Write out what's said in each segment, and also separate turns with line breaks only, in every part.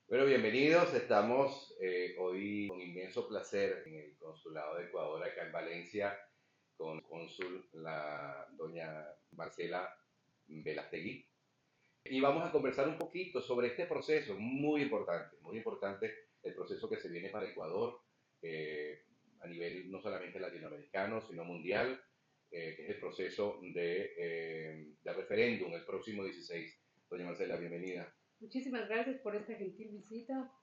Bueno, bienvenidos. Estamos hoy con inmenso placer en el Consulado de Ecuador acá en Valencia con el cónsul, la doña Marcela Velastegui. Y vamos a conversar un poquito sobre este proceso muy importante el proceso que se viene para Ecuador a nivel no solamente latinoamericano, sino mundial, que es el proceso de referéndum el próximo 16. Doña Marcela, bienvenida.
Muchísimas gracias por esta gentil visita.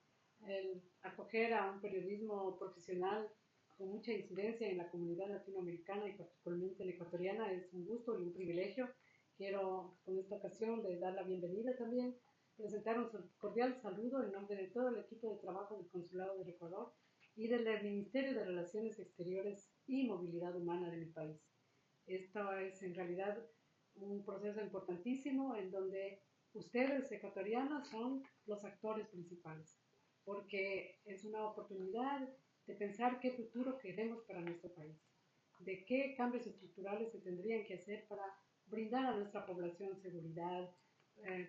El acoger a un periodismo profesional con mucha incidencia en la comunidad latinoamericana y particularmente la ecuatoriana es un gusto y un privilegio. Quiero con esta ocasión de dar la bienvenida también, presentar un cordial saludo en nombre de todo el equipo de trabajo del Consulado del Ecuador y del Ministerio de Relaciones Exteriores y Movilidad Humana de mi país. Esto es en realidad un proceso importantísimo en donde ustedes, ecuatorianos, son los actores principales, porque es una oportunidad de pensar qué futuro queremos para nuestro país, de qué cambios estructurales se tendrían que hacer para brindar a nuestra población seguridad,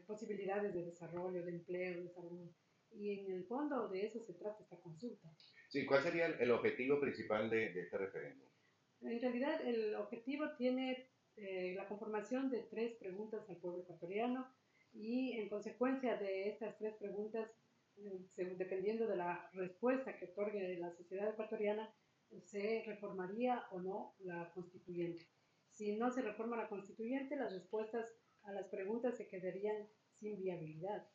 posibilidades de desarrollo, de empleo, de salud. Y en el fondo de eso se trata esta consulta.
Sí, ¿cuál sería el objetivo principal de este referéndum?
En realidad, el objetivo tiene la conformación de tres preguntas al pueblo ecuatoriano y en consecuencia de estas tres preguntas, dependiendo de la respuesta que otorgue la sociedad ecuatoriana, se reformaría o no la constituyente. Si no se reforma la constituyente, las respuestas a las preguntas se quedarían sin viabilidad.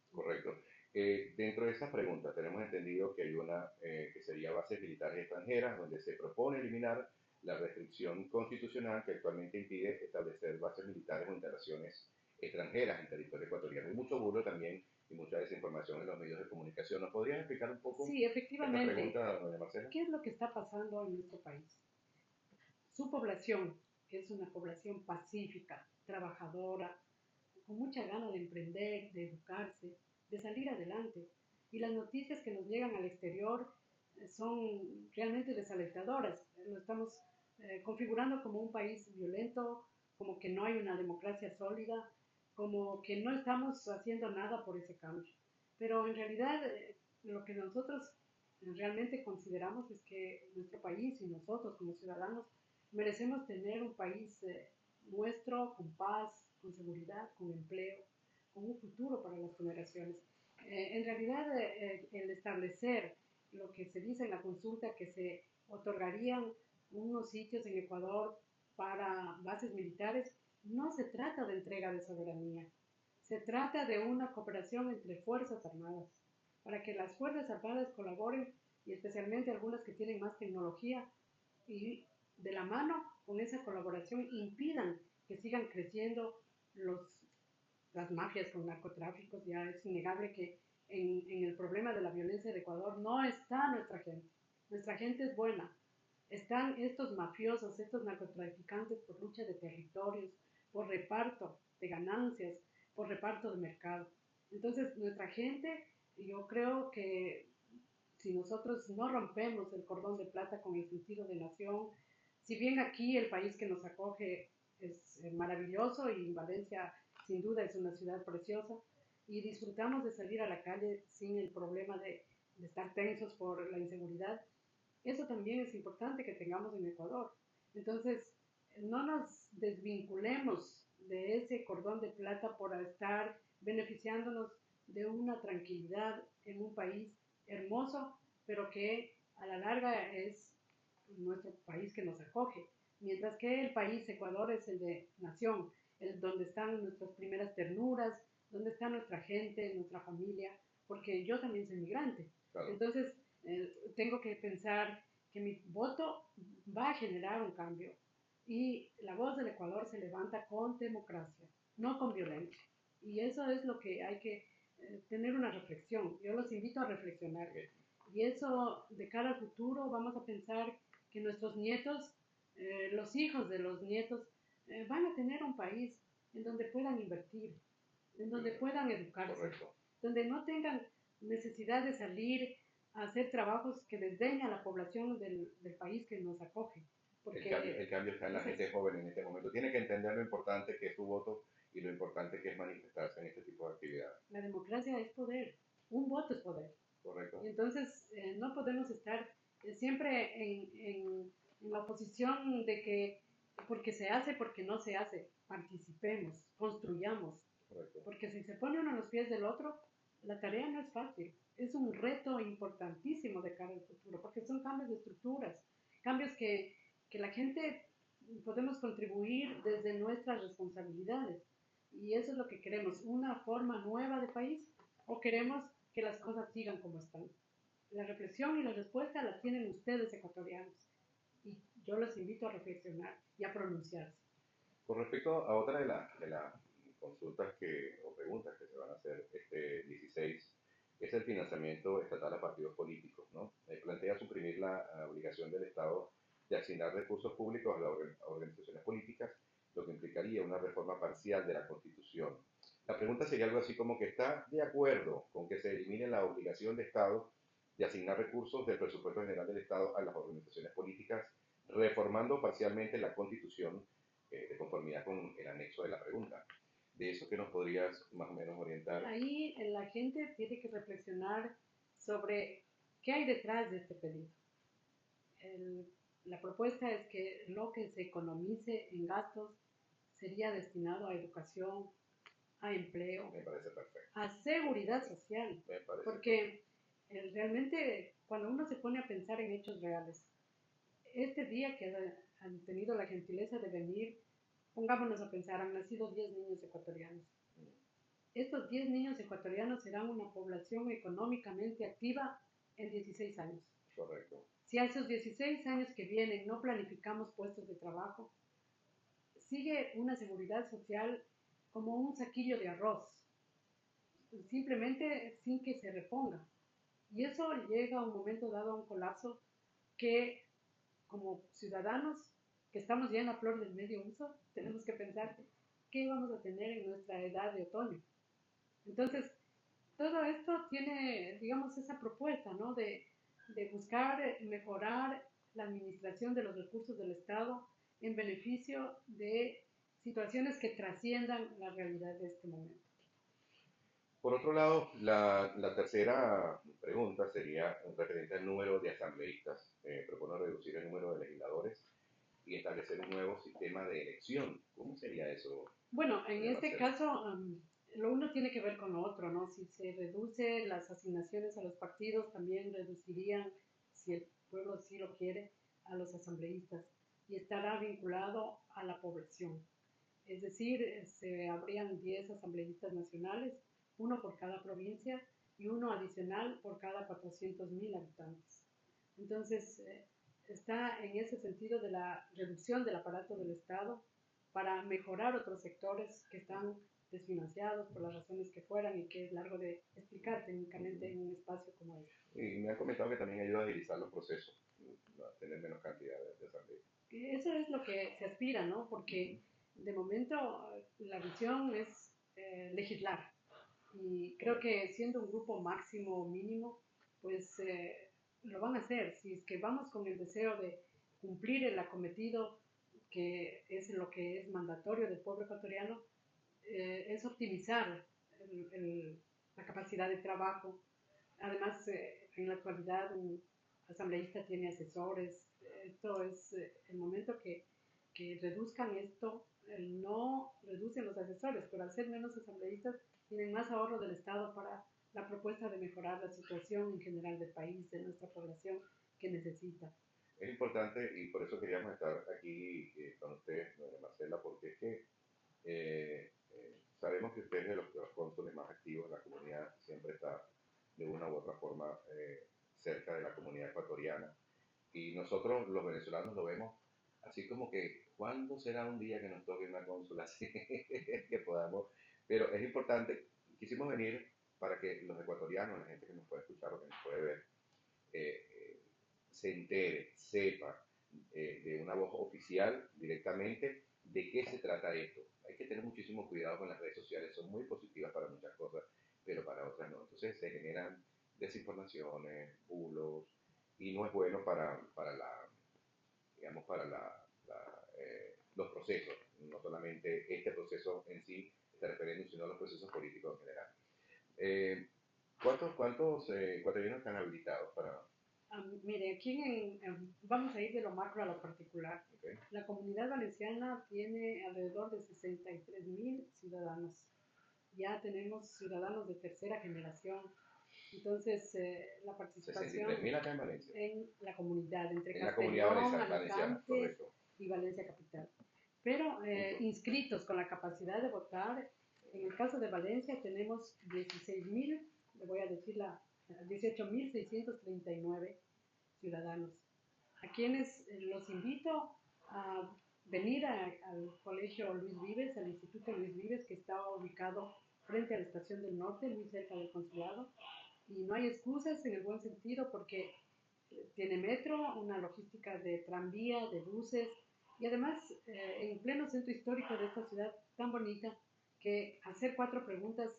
Correcto. Dentro de esas preguntas tenemos entendido que hay una que sería bases militares extranjeras, donde se propone eliminar la restricción constitucional que actualmente impide establecer bases militares o instalaciones extranjeras en territorio ecuatoriano. Hay mucho burlo también y mucha desinformación en los medios de comunicación. ¿Nos podrías explicar un poco
Sí,
esta
efectivamente.
pregunta, doña Marcela?
¿Qué es lo que está pasando en nuestro país? Su población es una población pacífica, trabajadora, con mucha gana de emprender, de educarse, de salir adelante. Y las noticias que nos llegan al exterior son realmente desalentadoras. Lo estamos configurando como un país violento, como que no hay una democracia sólida, como que no estamos haciendo nada por ese cambio. Pero en realidad lo que nosotros realmente consideramos es que nuestro país y nosotros como ciudadanos merecemos tener un país nuestro con paz, con seguridad, con empleo, con un futuro para las generaciones. En realidad, el establecer lo que se dice en la consulta, que se otorgarían unos sitios en Ecuador para bases militares, no se trata de entrega de soberanía, se trata de una cooperación entre Fuerzas Armadas, para que las Fuerzas Armadas colaboren y especialmente algunas que tienen más tecnología y de la mano con esa colaboración impidan que sigan creciendo los, las mafias con narcotráficos. Ya es innegable que en el problema de la violencia de Ecuador no está nuestra gente. Nuestra gente es buena. Están estos mafiosos, estos narcotraficantes por lucha de territorios, por reparto de ganancias, por reparto de mercado. Entonces, nuestra gente, yo creo que si nosotros no rompemos el cordón de plata con el sentido de nación, si bien aquí el país que nos acoge es maravilloso y Valencia sin duda es una ciudad preciosa y disfrutamos de salir a la calle sin el problema de estar tensos por la inseguridad, eso también es importante que tengamos en Ecuador. Entonces, no nos desvinculemos de ese cordón de plata por estar beneficiándonos de una tranquilidad en un país hermoso, pero que a la larga es nuestro país que nos acoge. Mientras que el país Ecuador es el de nación, el donde están nuestras primeras ternuras, donde está nuestra gente, nuestra familia, porque yo también soy migrante.
Claro.
Entonces, tengo que pensar que mi voto va a generar un cambio y la voz del Ecuador se levanta con democracia, no con violencia. Y eso es lo que hay que tener una reflexión. Yo los invito a reflexionar. Y eso de cara al futuro vamos a pensar que nuestros nietos, los hijos de los nietos, van a tener un país en donde puedan invertir, en donde puedan educarse,
Correcto.
donde no tengan necesidad de salir a hacer trabajos que les den a la población del país que nos acoge.
El cambio está en la gente joven en este momento. Tiene que entender lo importante que es su voto y lo importante que es manifestarse en este tipo de actividades.
La democracia es poder. un voto es poder.
Correcto.
Y entonces no podemos estar siempre en la oposición de que porque se hace, porque no se hace. Participemos, construyamos.
Correcto.
Porque si se pone uno en los pies del otro, la tarea no es fácil. Es un reto importantísimo de cara al futuro, porque son cambios de estructuras, cambios que la gente podemos contribuir desde nuestras responsabilidades. Y eso es lo que queremos, una forma nueva de país, o queremos que las cosas sigan como están. La reflexión y la respuesta la tienen ustedes, ecuatorianos. Y yo los invito a reflexionar y a pronunciarse.
Con respecto a otra de las consultas o preguntas que se van a hacer este 16, es el financiamiento estatal a partidos políticos, ¿no? Plantea suprimir la obligación del Estado de asignar recursos públicos a las organizaciones políticas, lo que implicaría una reforma parcial de la Constitución. La pregunta sería algo así como que está de acuerdo con que se elimine la obligación de Estado de asignar recursos del presupuesto general del Estado a las organizaciones políticas, reformando parcialmente la Constitución de conformidad con el anexo de la pregunta. De eso, ¿qué nos podrías más o menos orientar?
Ahí la gente tiene que reflexionar sobre qué hay detrás de este pedido. La propuesta es que lo que se economice en gastos sería destinado a educación, a empleo,
Me parece perfecto.
a seguridad social.
Me parece
porque realmente cuando uno se pone a pensar en hechos reales, este día que han tenido la gentileza de venir, pongámonos a pensar, han nacido 10 niños ecuatorianos. Estos 10 niños ecuatorianos serán una población económicamente activa en 16 años.
correcto.
Si a esos 16 años que vienen no planificamos puestos de trabajo, sigue una seguridad social como un saquillo de arroz, simplemente sin que se reponga. Y eso llega a un momento dado a un colapso que como ciudadanos que estamos ya en la flor del medio uso, tenemos que pensar qué vamos a tener en nuestra edad de otoño. Entonces, todo esto tiene, digamos, esa propuesta, ¿no? De buscar mejorar la administración de los recursos del Estado en beneficio de situaciones que trasciendan la realidad de este momento.
Por otro lado, la tercera pregunta sería referente al número de asambleístas. Propone reducir el número de legisladores y establecer un nuevo sistema de elección. ¿Cómo sería eso?
Bueno, en este caso, lo uno tiene que ver con lo otro, ¿no? Si se reduce las asignaciones a los partidos, también reducirían, si el pueblo sí lo quiere, a los asambleístas y estará vinculado a la población. Es decir, se habrían 10 asambleístas nacionales, uno por cada provincia y uno adicional por cada 400.000 habitantes. Entonces, está en ese sentido de la reducción del aparato del Estado para mejorar otros sectores que están desfinanciados por las razones que fueran y que es largo de explicar técnicamente en un espacio como este.
Y me han comentado que también ayuda a agilizar los procesos, a tener menos cantidad de asambleístas.
Eso es lo que se aspira, ¿no? Porque de momento la visión es legislar. Y creo que siendo un grupo máximo o mínimo, pues lo van a hacer. Si es que vamos con el deseo de cumplir el acometido, que es lo que es mandatorio del pueblo ecuatoriano, es optimizar la capacidad de trabajo. Además, en la actualidad un asambleísta tiene asesores. Esto es el momento que reduzcan esto, no reducen los asesores, pero al ser menos asambleístas tienen más ahorro del Estado para la propuesta de mejorar la situación en general del país, de nuestra población que necesita.
Es importante y por eso queríamos estar aquí con usted, doña Marcela, porque es que sabemos que usted es de los cónsules más activos, la comunidad siempre está de una u otra forma cerca de la comunidad ecuatoriana. Y nosotros los venezolanos lo vemos así como que, ¿cuándo será un día que nos toque una cónsula así? que podamos. Pero es importante, quisimos venir para que los ecuatorianos, la gente que nos puede escuchar o que nos puede ver, se entere, sepa de una voz oficial directamente de qué se trata esto. Hay que tener muchísimo cuidado con las redes sociales, son muy positivas para muchas cosas, pero para otras no. Entonces se generan desinformaciones, bulos, y no es bueno para la, digamos, para los procesos, no solamente este proceso en sí, este referéndum, sino los procesos políticos en general. cuántos ecuatorianos están habilitados para...?
Mire, aquí vamos a ir de lo macro a lo particular.
Okay.
La Comunidad Valenciana tiene alrededor de 63.000 ciudadanos. Ya tenemos ciudadanos de tercera generación. Entonces, la participación
63.000 acá en Valencia.
en la comunidad, entre
En la comunidad
Castellón,
valenciana,
Alicante
correcto.
y Valencia Capital. Pero inscritos con la capacidad de votar, en el caso de Valencia tenemos 16.000, le voy a decir 18.639 ciudadanos, a quienes los invito a venir al Colegio Luis Vives, al Instituto Luis Vives, que está ubicado frente a la Estación del Norte, muy cerca del consulado. Y no hay excusas en el buen sentido porque tiene metro, una logística de tranvía, de buses, y además en pleno centro histórico de esta ciudad tan bonita, que hacer 4 preguntas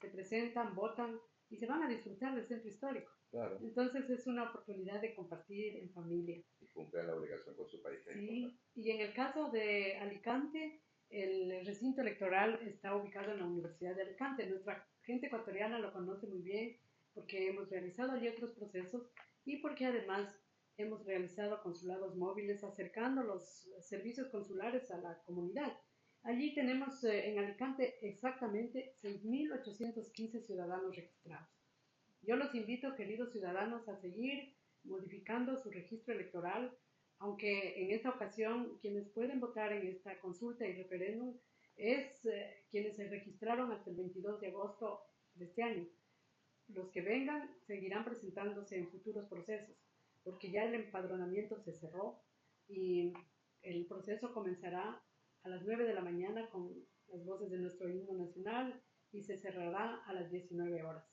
se presentan, votan y se van a disfrutar del centro histórico.
Claro.
Entonces es una oportunidad de compartir en familia.
Y cumplir la obligación con su país.
Sí, y en el caso de Alicante, el recinto electoral está ubicado en la Universidad de Alicante. Nuestra gente ecuatoriana lo conoce muy bien porque hemos realizado allí otros procesos y porque además hemos realizado consulados móviles acercando los servicios consulares a la comunidad. Allí tenemos en Alicante exactamente 6.815 ciudadanos registrados. Yo los invito, queridos ciudadanos, a seguir modificando su registro electoral, aunque en esta ocasión quienes pueden votar en esta consulta y referéndum es quienes se registraron hasta el 22 de agosto de este año. Los que vengan seguirán presentándose en futuros procesos, porque ya el empadronamiento se cerró y el proceso comenzará a las 9 de la mañana con las voces de nuestro himno nacional y se cerrará a las 19 horas.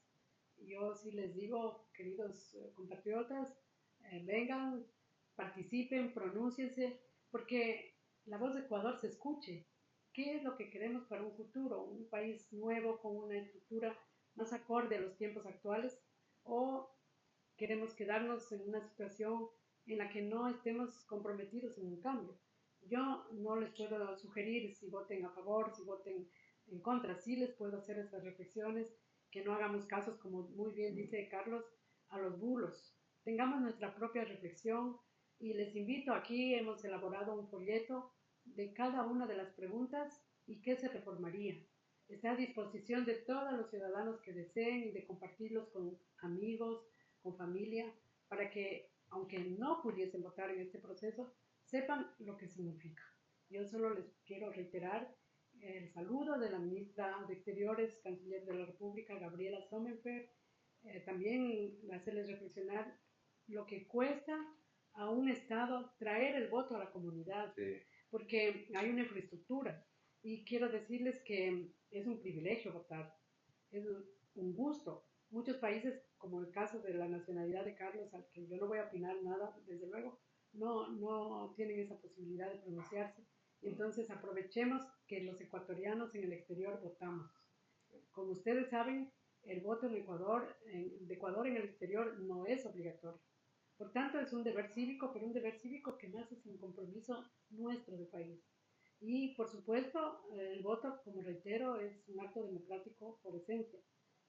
Yo sí les digo, queridos compatriotas, vengan, participen, pronúnciense, porque la voz de Ecuador se escuche. ¿Qué es lo que queremos para un futuro? ¿Un país nuevo con una estructura más acorde a los tiempos actuales? ¿O queremos quedarnos en una situación en la que no estemos comprometidos en un cambio? Yo no les puedo sugerir si voten a favor, si voten en contra. Sí les puedo hacer estas reflexiones, que no hagamos casos, como muy bien dice Carlos, a los bulos. Tengamos nuestra propia reflexión y les invito, aquí hemos elaborado un folleto de cada una de las preguntas y qué se reformaría. Está a disposición de todos los ciudadanos que deseen y de compartirlos con amigos, con familia, para que, aunque no pudiesen votar en este proceso, sepan lo que significa. Yo solo les quiero reiterar el saludo de la ministra de Exteriores, canciller de la República, Gabriela Sommerfeld, también hacerles reflexionar lo que cuesta a un Estado traer el voto a la comunidad, sí, porque hay una infraestructura y quiero decirles que es un privilegio votar, es un gusto. Muchos países, como el caso de la nacionalidad de Carlos, al que yo no voy a opinar nada, desde luego, no tienen esa posibilidad de pronunciarse. Entonces aprovechemos que los ecuatorianos en el exterior votamos. Como ustedes saben, el voto de Ecuador en el exterior no es obligatorio. Por tanto, es un deber cívico, pero un deber cívico que nace sin compromiso nuestro de país. Y, por supuesto, el voto, como reitero, es un acto democrático por esencia.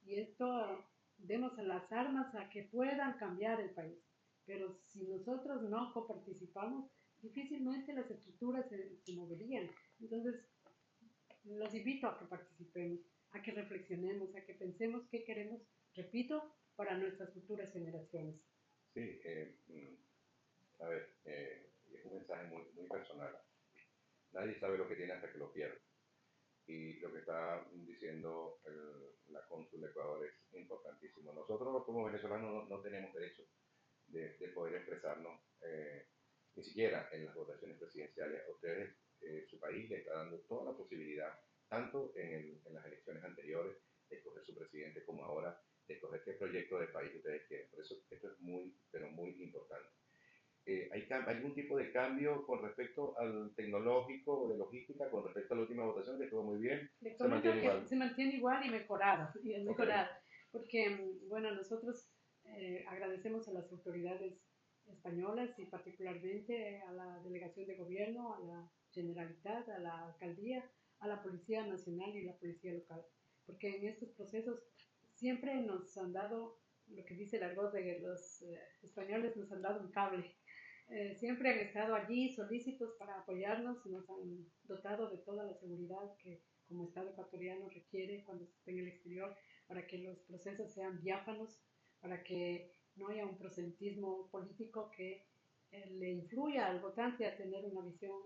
Y esto demos a las armas a que puedan cambiar el país. Pero si nosotros no coparticipamos, difícilmente las estructuras se moverían. Entonces, los invito a que participemos, a que reflexionemos, a que pensemos qué queremos, repito, para nuestras futuras generaciones.
Sí, a ver, es un mensaje muy, muy personal. Nadie sabe lo que tiene hasta que lo pierde. Y lo que está diciendo la cónsul de Ecuador es importantísimo. Nosotros como venezolanos no tenemos derecho de poder expresarnos, ni siquiera en las votaciones presidenciales. A ustedes, su país le está dando toda la posibilidad, tanto en las elecciones anteriores, de escoger su presidente, como ahora, de escoger qué proyecto de país ustedes quieren. Por eso esto es muy, pero muy importante. ¿Hay algún tipo de cambio con respecto al tecnológico o de logística con respecto a la última votación, que estuvo muy bien?
Se mantiene igual. Se mantiene igual y mejorada. Okay. Porque, bueno, nosotros agradecemos a las autoridades españolas y particularmente a la delegación de gobierno, a la Generalitat, a la alcaldía, a la Policía Nacional y la Policía Local. Porque en estos procesos siempre nos han dado, lo que dice el argot de los españoles, nos han dado un cable. Siempre han estado allí solícitos para apoyarnos, nos han dotado de toda la seguridad que como Estado ecuatoriano requiere cuando se esté en el exterior, para que los procesos sean diáfanos, para que no haya un proselitismo político que le influya al votante a tener una visión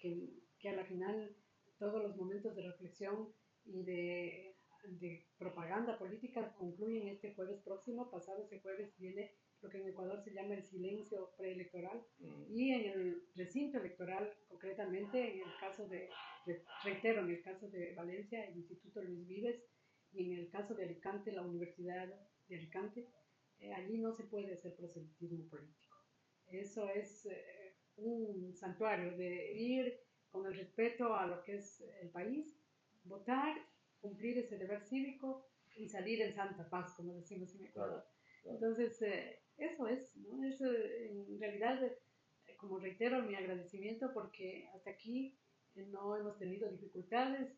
que a la final todos los momentos de reflexión y de propaganda política concluyen este jueves próximo. Pasado ese jueves viene lo que en Ecuador se llama el silencio preelectoral, y en el recinto electoral, concretamente en el caso reitero, en el caso de Valencia, el Instituto Luis Vives, y en el caso de Alicante, la Universidad de Alicante, allí no se puede hacer proselitismo político. Eso es un santuario de ir con el respeto a lo que es el país, votar, cumplir ese deber cívico y salir en santa paz, como decimos en Ecuador. Claro. Entonces, eso es, ¿no? Es, en realidad, como reitero, mi agradecimiento porque hasta aquí no hemos tenido dificultades,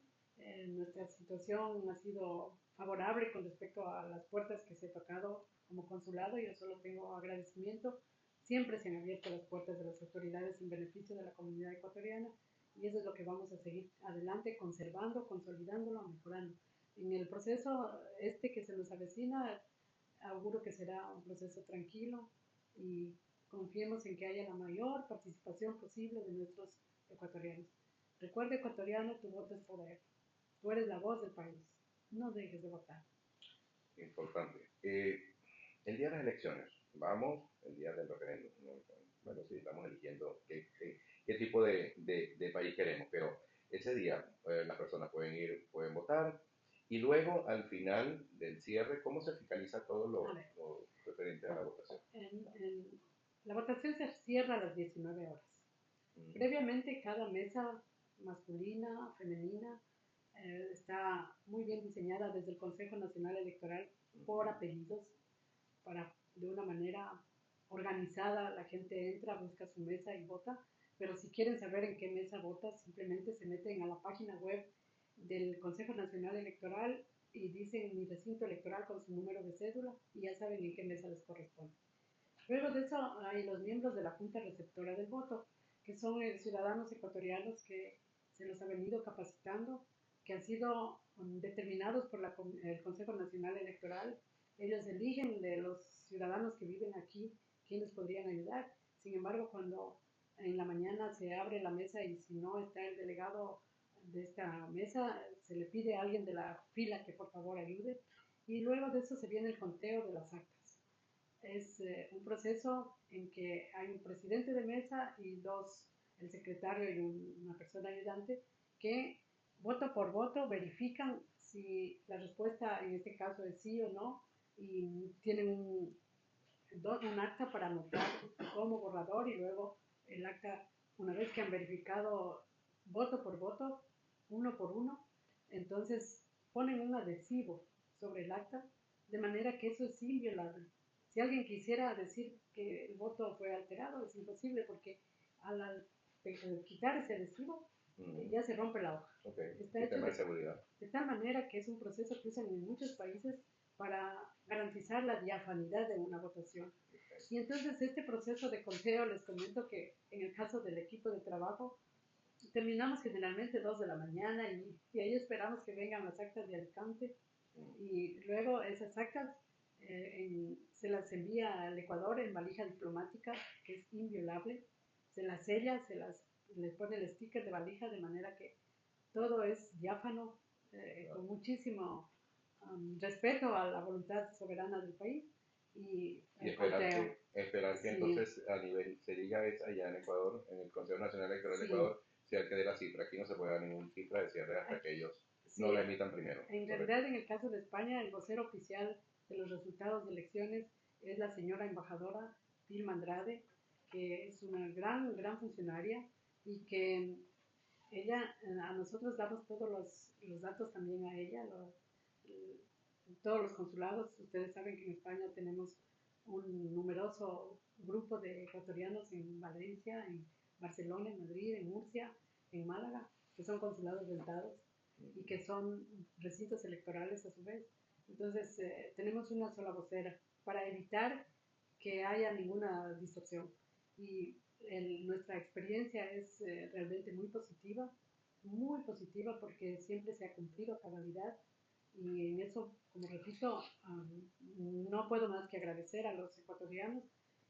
nuestra situación ha sido favorable con respecto a las puertas que se he tocado como consulado. Yo solo tengo agradecimiento. Siempre se han abierto las puertas de las autoridades en beneficio de la comunidad ecuatoriana, y eso es lo que vamos a seguir adelante, conservando, consolidándolo, mejorando. En el proceso que se nos avecina, auguro que será un proceso tranquilo y confiemos en que haya la mayor participación posible de nuestros ecuatorianos. Recuerda, ecuatoriano, tu voto es poder. Tú eres la voz del país. No dejes de votar.
Importante. El día de las elecciones, vamos, el día del referéndum, ¿no? Bueno, sí, estamos eligiendo qué tipo de país queremos, pero ese día las personas pueden ir, pueden votar, y luego al final del cierre, ¿cómo se fiscaliza todo lo referente a la votación?
La votación se cierra a las 19 horas. Previamente, cada mesa masculina, femenina, está muy bien diseñada desde el Consejo Nacional Electoral por apellidos, para de una manera organizada la gente entra, busca su mesa y vota. Pero si quieren saber en qué mesa vota, simplemente se meten a la página web del Consejo Nacional Electoral y dicen mi recinto electoral con su número de cédula y ya saben en qué mesa les corresponde. Luego de eso hay los miembros de la Junta Receptora del Voto, que son ciudadanos ecuatorianos que se los ha venido capacitando, que han sido determinados por el Consejo Nacional Electoral. Ellos eligen de los ciudadanos que viven aquí quiénes podrían ayudar. Sin embargo, cuando en la mañana se abre la mesa y si no está el delegado de esta mesa, se le pide a alguien de la fila que por favor ayude, y luego de eso se viene el conteo de las actas. Es un proceso en que hay un presidente de mesa y el secretario y una persona ayudante, que voto por voto verifican si la respuesta en este caso es sí o no, y tienen un acta para anotar como borrador, y luego el acta, una vez que han verificado voto por voto, uno por uno, entonces ponen un adhesivo sobre el acta, de manera que eso es inviolable. Si alguien quisiera decir que el voto fue alterado, es imposible, porque al quitar ese adhesivo, ya se rompe la hoja. Está hecho de tal manera que es un proceso que usan en muchos países para garantizar la diafanidad de una votación. Y entonces este proceso de conteo, les comento que en el caso del equipo de trabajo, terminamos generalmente 2 de la mañana y ahí esperamos que vengan las actas de Alicante, y luego esas actas se las envía al Ecuador en valija diplomática, que es inviolable, se las sella, les pone el sticker de valija, de manera que todo es diáfano, con muchísimo respeto a la voluntad soberana del país. Y
esperar que entonces a nivel se diga es allá en Ecuador, en el Consejo Nacional Electoral de Ecuador, sea el que dé la cifra. Aquí no se puede dar ninguna cifra de cierre hasta que ellos no la emitan primero.
En realidad, en el caso de España, el vocero oficial de los resultados de elecciones es la señora embajadora Vilma Andrade, que es una gran funcionaria, y que ella, a nosotros damos todos los datos también a ella, todos los consulados. Ustedes saben que en España tenemos un numeroso grupo de ecuatorianos en Valencia, en Barcelona, en Madrid, en Murcia, en Málaga, que son consulados rentados y que son recintos electorales a su vez. Entonces, tenemos una sola vocera para evitar que haya ninguna distorsión. Y nuestra experiencia es realmente muy positiva porque siempre se ha cumplido a cabalidad. Y en eso, como repito, no puedo más que agradecer a los ecuatorianos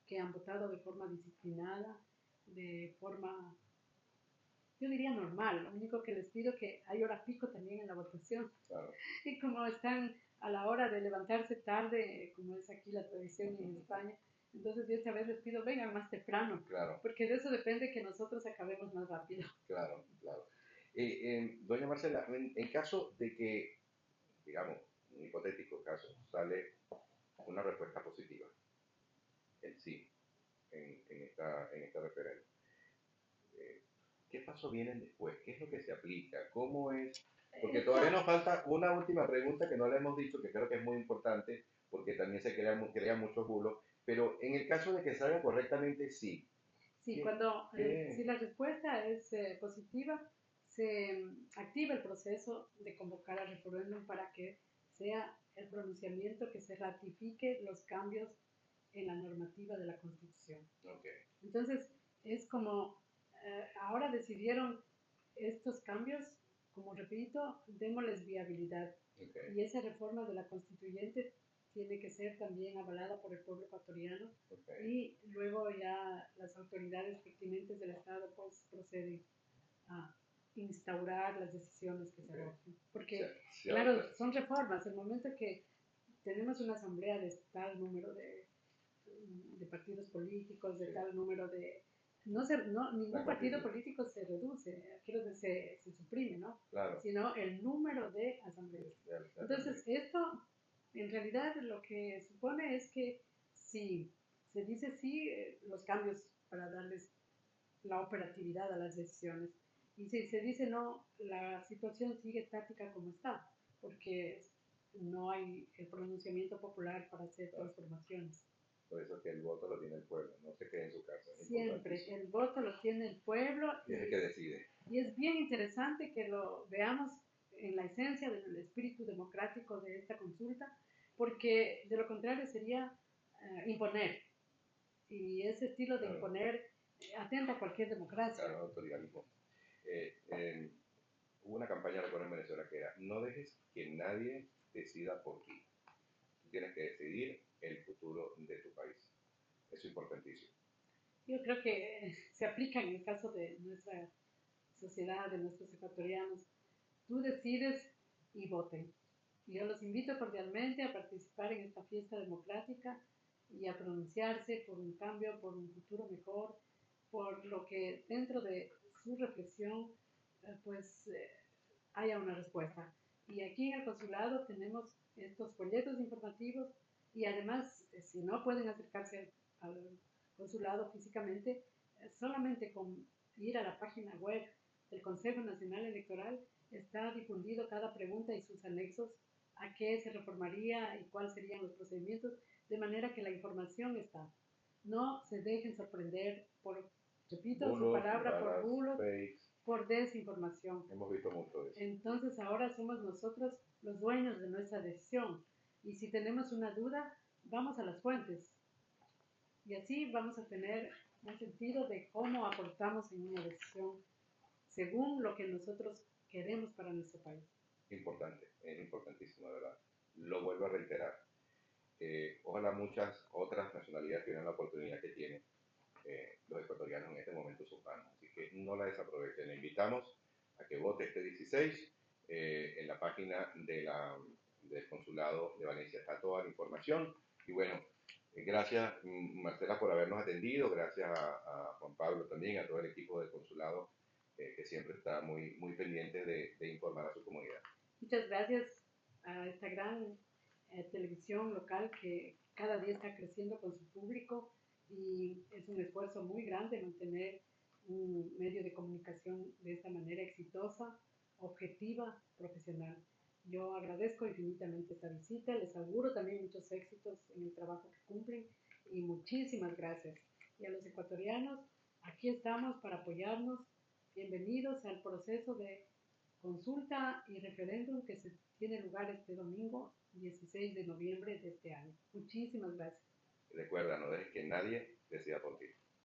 que han votado de forma disciplinada, de forma, yo diría normal. Lo único que les pido que hay hora pico también en la votación.
Claro.
Y como están a la hora de levantarse tarde, como es aquí la tradición en España, entonces yo esta vez les pido vengan más temprano,
Claro.
porque de eso depende que nosotros acabemos más rápido.
Claro, claro. Doña Marcela, en caso de que, digamos, un hipotético caso, sale una respuesta positiva, el sí, en esta referéndum, ¿qué pasos vienen después? ¿Qué es lo que se aplica? ¿Cómo es? Porque todavía nos falta una última pregunta que no le hemos dicho, que creo que es muy importante, porque también se crean muchos bulos, pero en el caso de que salga correctamente, sí.
Sí, cuando si la respuesta es positiva, se activa el proceso de convocar al referéndum para que sea el pronunciamiento que se ratifique los cambios en la normativa de la Constitución.
Okay.
Entonces, es como ahora decidieron estos cambios, como repito, démosles viabilidad.
Okay.
Y esa reforma de la constituyente tiene que ser también avalada por el pueblo ecuatoriano. Okay. Y luego ya las autoridades pertinentes del Estado pues proceden a instaurar las decisiones que se adopten. Porque, claro, son reformas. El momento que tenemos una asamblea de tal número de partidos políticos, de tal número de... ningún partido político se reduce, quiero decir, se suprime, ¿no?
Claro.
Sino el número de asambleístas. Entonces, esto en realidad lo que supone es que si se dice sí, los cambios para darles la operatividad a las decisiones. Y si se dice no, la situación sigue estática como está, porque no hay el pronunciamiento popular para hacer transformaciones.
Por eso es que el voto lo tiene el pueblo, no se quede en su casa.
Siempre, el voto lo tiene el pueblo.
Y es el que decide.
Y es bien interesante que lo veamos en la esencia del espíritu democrático de esta consulta, porque de lo contrario sería imponer. Y ese estilo de imponer atenta a cualquier democracia.
Claro, autoritarismo. Hubo una campaña, recuerdo, en Venezuela que era: no dejes que nadie decida por ti. Tú tienes que decidir el futuro de tu país. Eso es importantísimo.
Yo creo que se aplica en el caso de nuestra sociedad, de nuestros ecuatorianos. Tú decides y voten. Yo los invito cordialmente a participar en esta fiesta democrática y a pronunciarse por un cambio, por un futuro mejor, por lo que dentro de su reflexión haya una respuesta. Y aquí en el consulado tenemos estos folletos informativos y además, si no pueden acercarse al consulado físicamente, solamente con ir a la página web del Consejo Nacional Electoral está difundido cada pregunta y sus anexos, a qué se reformaría y cuáles serían los procedimientos, de manera que la información está. No se dejen sorprender por, repito, bulos, su palabra, por bulos, por desinformación.
Hemos visto mucho de eso.
Entonces ahora somos nosotros los dueños de nuestra decisión. Y si tenemos una duda, vamos a las fuentes. Y así vamos a tener un sentido de cómo aportamos en una decisión según lo que nosotros queremos para nuestro país.
Importante, es importantísimo, de verdad. Lo vuelvo a reiterar. Ojalá muchas otras nacionalidades tuvieran la oportunidad que tienen los ecuatorianos en este momento sus manos. Así que no la desaprovechen. Le invitamos a que vote este 16 en la página del Consulado de Valencia. Está toda la información. Y bueno, gracias Marcela por habernos atendido. Gracias a Juan Pablo también, a todo el equipo del Consulado que siempre está muy pendiente de informar a su comunidad.
Muchas gracias a esta gran televisión local que cada día está creciendo con su público y es un esfuerzo muy grande mantener un medio de comunicación de esta manera exitosa, objetiva, profesional. Yo agradezco infinitamente esta visita, les auguro también muchos éxitos en el trabajo que cumplen y muchísimas gracias. Y a los ecuatorianos, aquí estamos para apoyarnos. Bienvenidos al proceso de consulta y referéndum que se tiene lugar este domingo 16 de noviembre de este año. Muchísimas gracias.
Recuerda, no dejes que nadie decida por ti.